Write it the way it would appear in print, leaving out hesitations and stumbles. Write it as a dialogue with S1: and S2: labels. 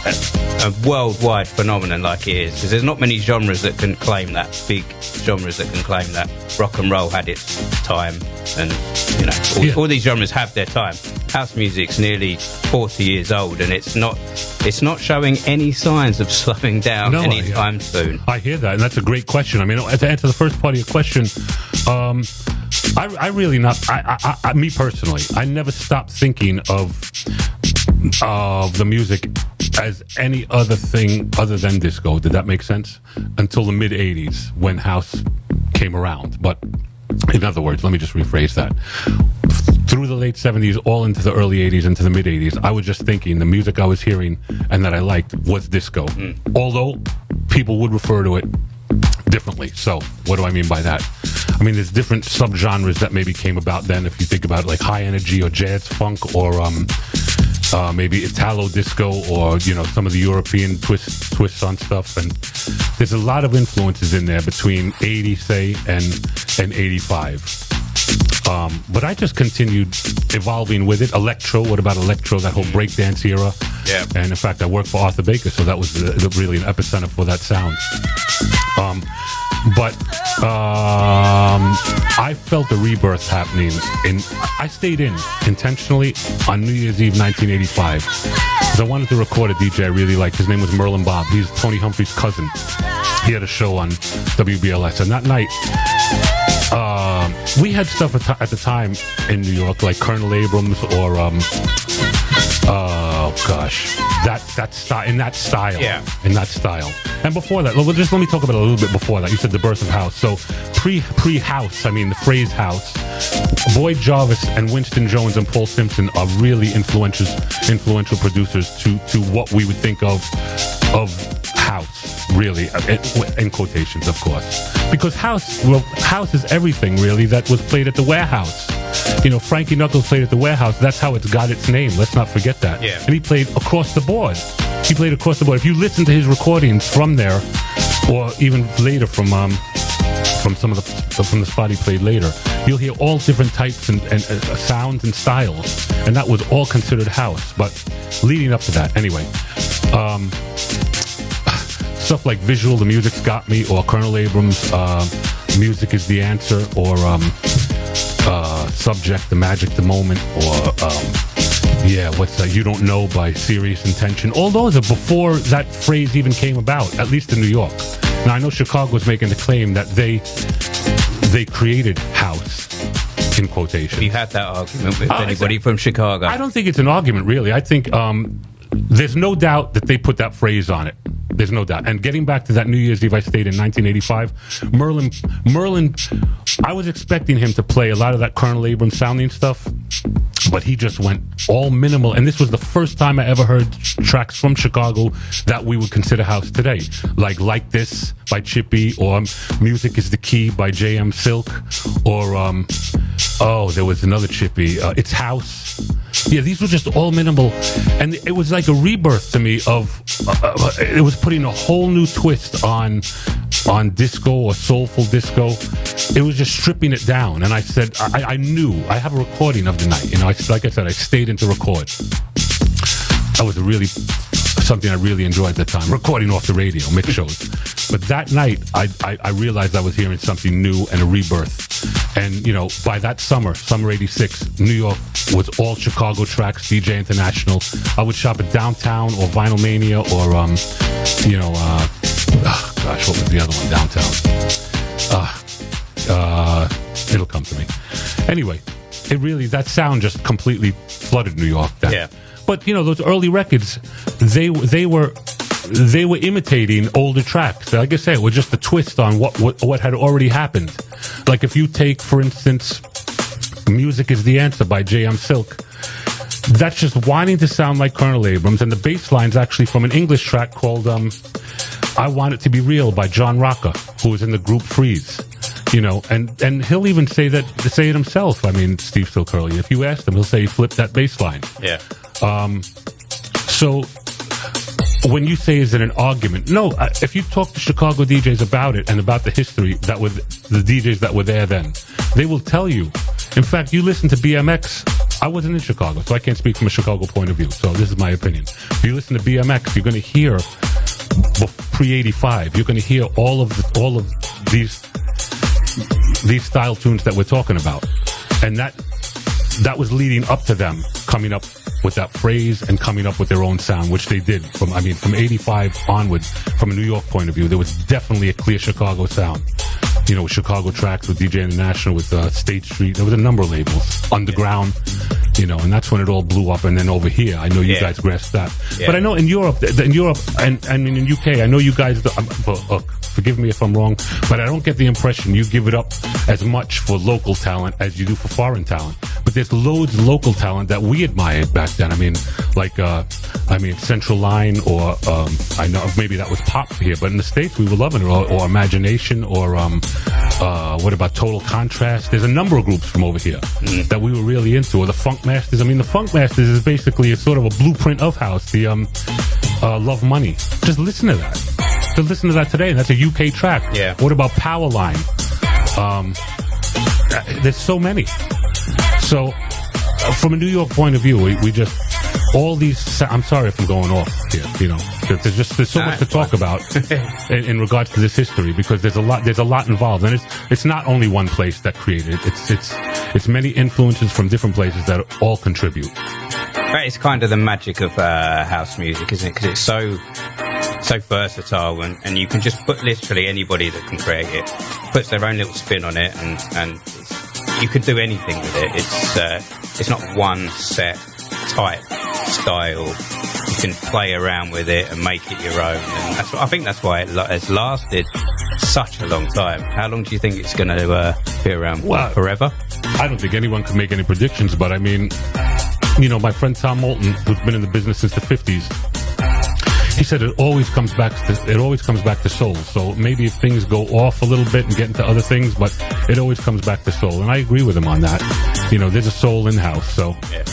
S1: a worldwide phenomenon like it is, because there's not many genres that can claim that, big genres that can claim that. Rock and roll had its time, and all these genres have their time. House music's nearly 40 years old, and it's not showing any signs of slowing down anytime soon.
S2: I hear that, and that's a great question. I mean, to answer the first part of your question, I really not. I me personally, I never stopped thinking of the music as any other thing other than disco. Did that make sense? Until the mid '80s, when house came around. But in other words, let me just rephrase that. Through the late 70s, all into the early 80s, into the mid 80s, I was just thinking the music I was hearing and that I liked was disco. Although people would refer to it differently. So what do I mean by that? I mean, there's different subgenres that maybe came about then. If you think about it, like high energy or jazz funk, or maybe Italo disco, or some of the European twists on stuff. And there's a lot of influences in there between 80, say, and 85. But I just continued evolving with it. Electro, what about electro? That whole breakdance era.
S1: Yeah.
S2: And in fact, I worked for Arthur Baker, so that was really an epicenter for that sound. But I felt a rebirth happening. I stayed in intentionally on New Year's Eve 1985 because I wanted to record a DJ I really liked. His name was Merlin Bob. He's Tony Humphrey's cousin. He had a show on WBLS, and that night we had stuff at the time in New York, like Colonel Abrams, or that style, in that style. And before that, just let me talk about it a little bit before that. You said the birth of house. So pre-house, I mean the phrase house, Boyd Jarvis and Winston Jones and Paul Simpson are really influential producers to what we would think of house, really, in quotations, of course. Because house is everything, really, that was played at the warehouse. Frankie Knuckles played at the warehouse. That's how it's got its name. Let's not forget that.
S1: Yeah.
S2: And he played across the board. If you listen to his recordings from there, or even later from the spot he played later, you'll hear all different types and sounds and styles, and that was all considered house. But leading up to that, anyway, stuff like Visual, The Music's Got Me, or Colonel Abrams, Music is the Answer, or Subject, The Magic, The Moment, or what's that? You Don't Know by Serious Intention. All those are before that phrase even came about, at least in New York. Now, I know Chicago's making the claim that they created house, in quotation.
S1: Have you had that argument with anybody from Chicago? I
S2: don't think it's an argument, really. I think there's no doubt that they put that phrase on it. There's no doubt. And getting back to that New Year's Eve I stayed in 1985, Merlin, I was expecting him to play a lot of that Colonel Abrams sounding stuff, but he just went all minimal. And this was the first time I ever heard tracks from Chicago that we would consider house today. Like This by Chippy, or Music is the Key by J.M. Silk, or there was another Chippy, It's House. Yeah, these were just all minimal, and it was like a rebirth to me of it was putting a whole new twist on disco, or soulful disco. It was just stripping it down, and I said, I knew. I have a recording of the night. Like I said, I stayed in to record. That was something I really enjoyed at the time, recording off the radio, mix shows. But that night, I realized I was hearing something new and a rebirth. And, by that summer 86, New York was all Chicago tracks, DJ International. I would shop at Downtown or Vinyl Mania, or, what was the other one, Downtown? It'll come to me. Anyway, that sound just completely flooded New York then.
S1: Yeah.
S2: But, those early records, they were imitating older tracks. Like I said, it was just a twist on what had already happened. Like if you take, for instance, Music is the Answer by J.M. Silk, that's just wanting to sound like Colonel Abrams, and the bass line's actually from an English track called I Want It to Be Real by John Rocca, who was in the group Freeze. And he'll even say it himself. I mean, Steve Still Curly. If you ask him, he'll say he flipped that bass line.
S1: Yeah.
S2: So when you say, is it an argument? No, if you talk to Chicago DJs about it and about the history that was the DJs that were there then, they will tell you. In fact, you listen to BMX I wasn't in Chicago, so I can't speak from a Chicago point of view. So this is my opinion. If you listen to BMX, you're going to hear pre-85. You're going to hear all of these style tunes that we're talking about, and that was leading up to them coming up with that phrase and coming up with their own sound, which they did from 85 onwards. From a New York point of view, there was definitely a clear Chicago sound. You know, Chicago Tracks with DJ International, with State Street. There was a number of labels, Underground, you know, and that's when it all blew up. And then over here, I know you guys grasped that. Yeah. But I know in Europe, and in UK, I know you guys, look, forgive me if I'm wrong, but I don't get the impression you give it up as much for local talent as you do for foreign talent. But there's loads of local talent that we admired back then. I mean, like, Central Line, or I know maybe that was pop here, but in the States we were loving it, or Imagination, or what about Total Contrast? There's a number of groups from over here that we were really into, or the Funk Masters. I mean, the Funk Masters is basically a sort of a blueprint of house. The Love Money. Just listen to that. Just listen to that today, and that's a UK track.
S1: Yeah.
S2: What about Powerline? There's so many. So, from a New York point of view, we just, all these, I'm sorry if I'm going off here, you know, there's so much to talk about in regards to this history, because there's a lot involved, and it's not only one place that created it, it's many influences from different places that all contribute.
S1: That is kind of the magic of house music, isn't it? Because it's so versatile, and you can just put literally anybody that can create it, puts their own little spin on it, and you can do anything with it. It's not one set type style. You can play around with it and make it your own, and I think that's why it has lasted such a long time. How long do you think it's going to be around?
S2: Well,
S1: forever?
S2: I don't think anyone can make any predictions, but I mean, you know, my friend Tom Moulton, who's been in the business since the 50s, he said it always comes back to soul. So maybe if things go off a little bit and get into other things, but it always comes back to soul. And I agree with him on that. You know, there's a soul in house. So. Yeah.